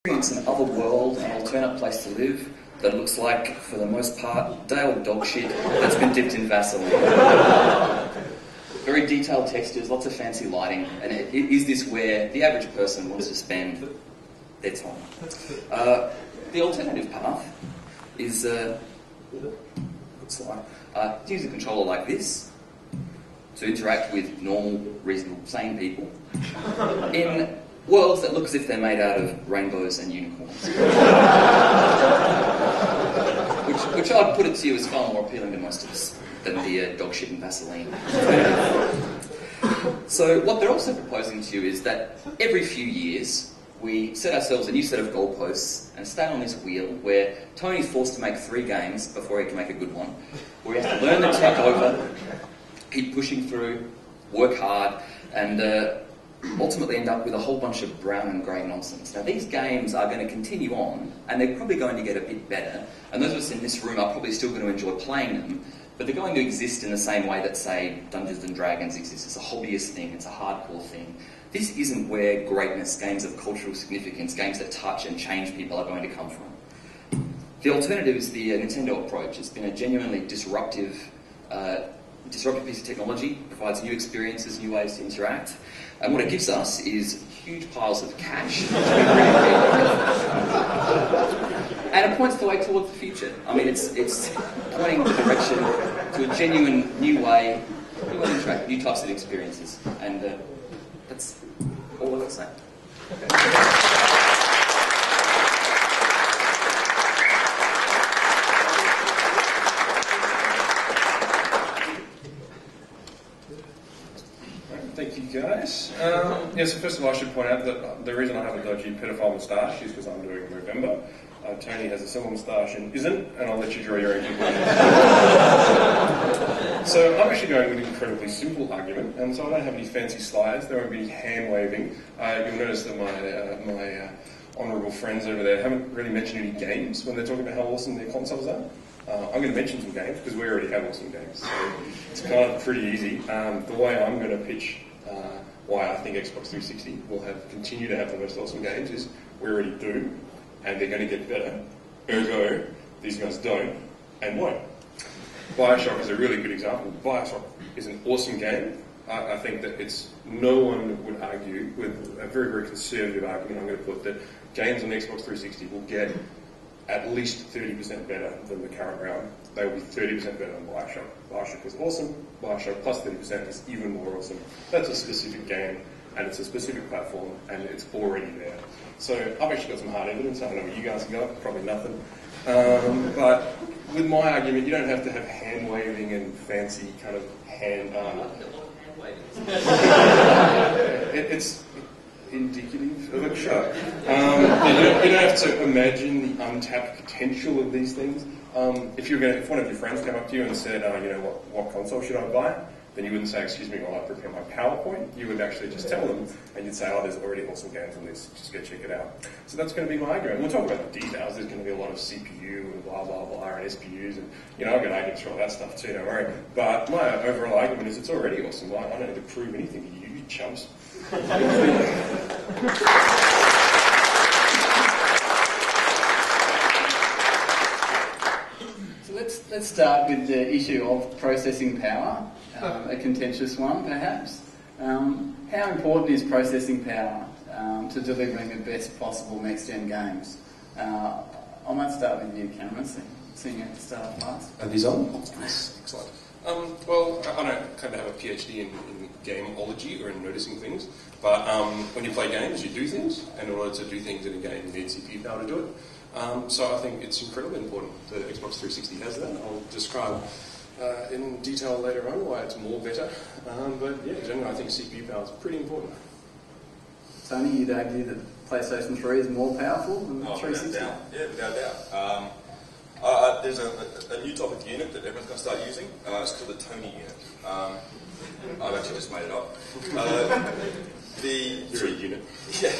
It's an other world, an alternate place to live that looks like, for the most part, day-old dog shit that's been dipped in Vaseline. Very detailed textures, lots of fancy lighting, and is this where the average person wants to spend their time? The alternative path is to use a controller like this to interact with normal, reasonable, sane people in worlds that look as if they're made out of rainbows and unicorns. which I'd put it to you is far more appealing to most of us than the dog shit and Vaseline. So what they're also proposing to you is that every few years we set ourselves a new set of goalposts and stay on this wheel where Tony's forced to make 3 games before he can make a good one, where he has to learn the tech over, keep pushing through, work hard, and ultimately end up with a whole bunch of brown and grey nonsense. Now these games are going to continue on, and they're probably going to get a bit better, and those of us in this room are probably still going to enjoy playing them, but they're going to exist in the same way that, say, Dungeons and Dragons exists. It's a hobbyist thing, it's a hardcore thing. This isn't where greatness, games of cultural significance, games that touch and change people are going to come from. The alternative is the Nintendo approach. It's been a genuinely disruptive piece of technology, provides new experiences, new ways to interact, and what it gives us is huge piles of cash, which we really and it points the way towards the future. I mean, it's pointing the direction to a genuine new way to interact, new types of experiences, and that's all I can say. Thank you, guys. So first of all, I should point out that the reason I have a dodgy pedophile moustache is because I'm doing it in November. Tony has a similar moustache and isn't, and I'll let you draw your own conclusions. So I'm actually going with an incredibly simple argument, and so I don't have any fancy slides. There won't be any hand waving. You'll notice that my honourable friends over there haven't really mentioned any games when they're talking about how awesome their consoles are. I'm going to mention some games because we already have awesome games, so it's kind of pretty easy. The way I'm going to pitch why I think Xbox 360 will continue to have the most awesome games is we already do, and they're going to get better. Ergo, these guys don't and won't. Bioshock is a really good example. Bioshock is an awesome game. I think that no one would argue, with a very, very conservative argument, I'm going to put that games on Xbox 360 will get at least 30% better than the current round. They will be 30% better than Bioshock. Bioshock was awesome. Bioshock plus 30% is even more awesome. That's a specific game, and it's a specific platform, and it's already there. So I've actually got some hard evidence. I don't know what you guys have got. Probably nothing. But with my argument, you don't have to have hand waving and fancy kind of hand. It's indicative of a show. You don't have to imagine the untapped potential of these things. If one of your friends came up to you and said, what console should I buy? Then you wouldn't say, excuse me, while I prepare my PowerPoint. You would actually just tell them, and you'd say, there's already awesome games on this, just go check it out. So that's going to be my argument. We'll talk about the details. There's going to be a lot of CPU and blah, blah, blah, and SPUs, and, I've got arguments for all that stuff too, don't worry. But my overall argument is it's already awesome. I don't need to prove anything to you, you chumps. Let's start with the issue of processing power, a contentious one perhaps. How important is processing power to delivering the best possible next-gen games? I might start with you, Cameron, seeing at the start last. Are these on? Yes. Excellent. Well, I don't kind of have a PhD in gameology or in noticing things, but when you play games, you do things, and in order to do things in a game, you need CPU power to do it. So I think it's incredibly important that Xbox 360 has that. I'll describe in detail later on why it's more better. But yeah, generally I think CPU power is pretty important. Tony, you'd argue that PlayStation 3 is more powerful than 360? Without doubt. Yeah, without doubt. There's a new type of unit that everyone's going to start using. It's called the Tony unit. I've actually just made it up. You're a unit. Yeah.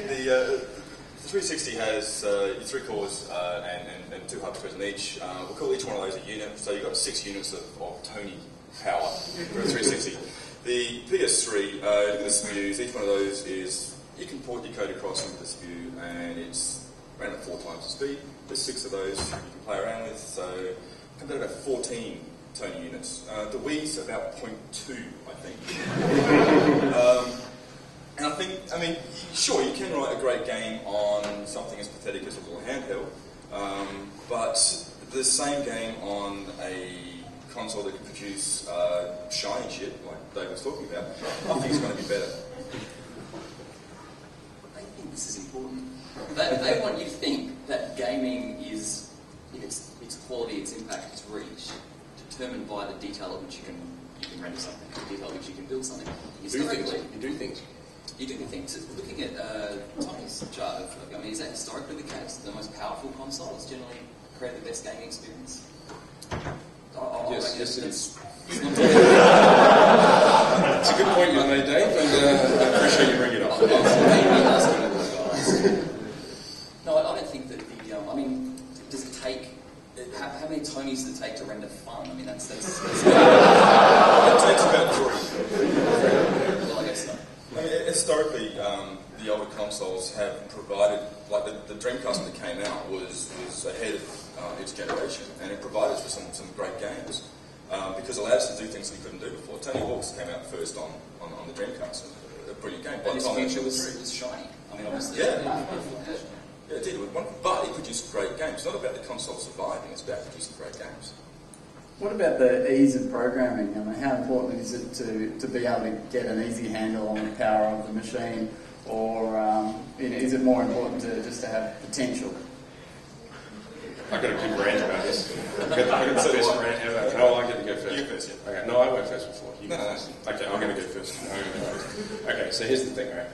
The 360 has 3 cores and 2 hubs present each. We'll call each one of those a unit, so you've got 6 units of Tony power for a 360. The PS3, look at the SPUs, each one of those is you can port your code across into this view, and it's around at 4 times the speed. There's 6 of those you can play around with, so comes out about 14 Tony units. The Wii's about 0.2, I think. And I think, I mean, sure, you can write a great game on something as pathetic as a little handheld, but the same game on a console that can produce shiny shit, like Dave was talking about, I think it's going to be better. I think this is important. They want you to think that gaming is, in its quality, its impact, its reach, determined by the detail at which you can render something, the detail at which you can build something. You do things. You do things. Looking at Tommy's chart, I mean, is that historically the case? The most powerful consoles generally create the best gaming experience? Yes, it is. It's not It's a good point you made, Dave, and I appreciate you bringing it up. No, I don't think that I mean, does it take... How many Tonys does it take to render fun? I mean, that's It takes about 3. Well, I guess so. I mean, historically, the older consoles have provided, like the Dreamcast that came out was ahead of its generation, and it provided us with some great games, because it allowed us to do things we couldn't do before. Tony Hawk's came out first on the Dreamcast, a brilliant game. And its future was shiny. I mean, obviously. Yeah, it did, but it produced great games. It's not about the console surviving, it's about producing great games. What about the ease of programming? I mean, how important is it to be able to get an easy handle on the power of the machine, or is it more important just to have potential? I've got a big rant about this. I've got the best rant ever. No, I get to go first. You first, yeah. Okay, no, I went first before. You No. Okay, I'm going to go first. Okay, so here's the thing, right?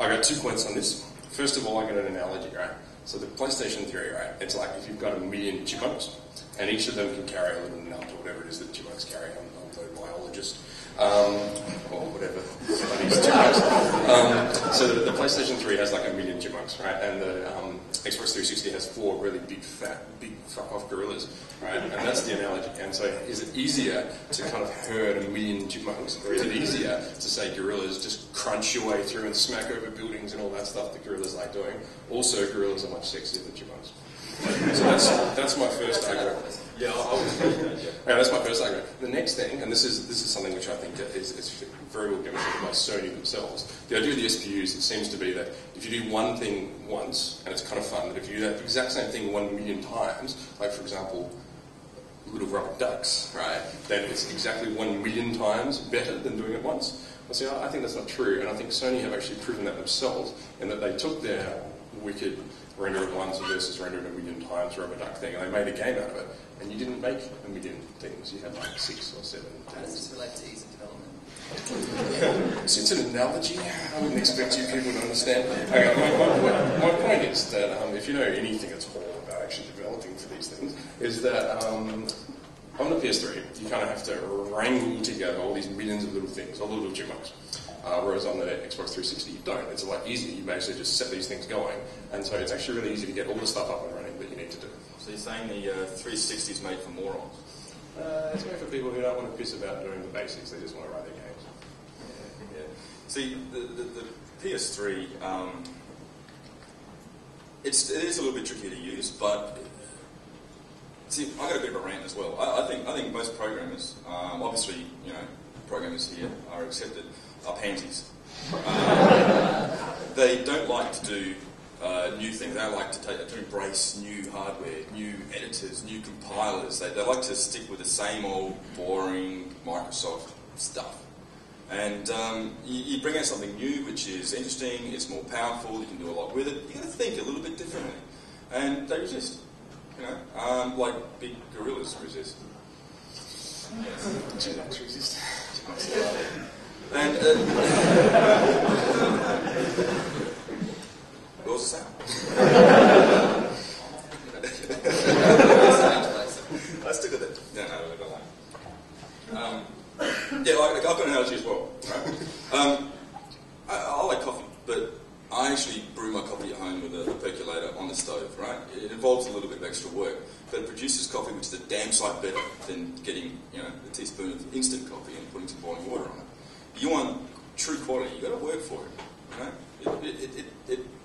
I got 2 points on this. First of all, I got an analogy, right? So the PlayStation 3, right? It's like if you've got a million chipmunks, and each of them can carry a little nut or whatever it is that chipmunks carry. I'm no biologist. Or whatever. So the PlayStation 3 has like a million chipmunks, right? And the Xbox 360 has 4 really big fuck-off gorillas, right? And that's the analogy. And so is it easier to kind of herd a million chipmunks, or is it easier to say gorillas just crunch your way through and smack over buildings and all that stuff that gorillas like doing? Also, gorillas are much sexier than chipmunks. So that's my first argument. Yeah, I would say that, yeah. Okay, that's my first argument. The next thing, and this is something which I think is very well demonstrated by Sony themselves. The idea of the SPUs, it seems to be that if you do one thing once, and it's kind of fun, that if you do that exact same thing 1 million times, like for example, little rubber ducks, right, then it's exactly 1 million times better than doing it once. Well, see, I think that's not true, and I think Sony have actually proven that themselves, in that they took their wicked render it once versus render it 1 million times rubber duck thing, and they made a game out of it. And you didn't make 1 million things, you had like 6 or 7. How does this relate to ease of development? So it's an analogy. I wouldn't expect you people to understand. Okay, my point is that if you know anything at all about actually developing for these things, is that on the PS3, you kind of have to wrangle together all these millions of little things, all the little chipmunks. Whereas on the Xbox 360, you don't. It's a lot easier. You basically just set these things going. And so it's actually really easy to get all the stuff up and running that you need to do. So you're saying the 360 is made for morons? It's made for people who don't want to piss about doing the basics. They just want to write their games. Yeah. See, the PS3, it is a little bit tricky to use, but see, I got a bit of a rant as well. I think most programmers, obviously, you know, programmers here are accepted, are pansies. They don't like to do new things. They don't like to embrace new hardware, new editors, new compilers. They like to stick with the same old boring Microsoft stuff. And you bring out something new, which is interesting, it's more powerful, you can do a lot with it. You've got to think a little bit differently. And they resist. You know, like big gorillas resist. Chipmunks resist. And what was the sound? I stick with it. No, I don't like. Yeah, I've got an analogy as well. Right? I like coffee, but I actually brew my coffee at home with a percolator on the stove. Right? It involves a little bit of extra work, but it produces coffee which is a damn sight better than getting, you know, a teaspoon of instant coffee and putting some boiling water on it. You want true quality, you've got to work for it. You know? It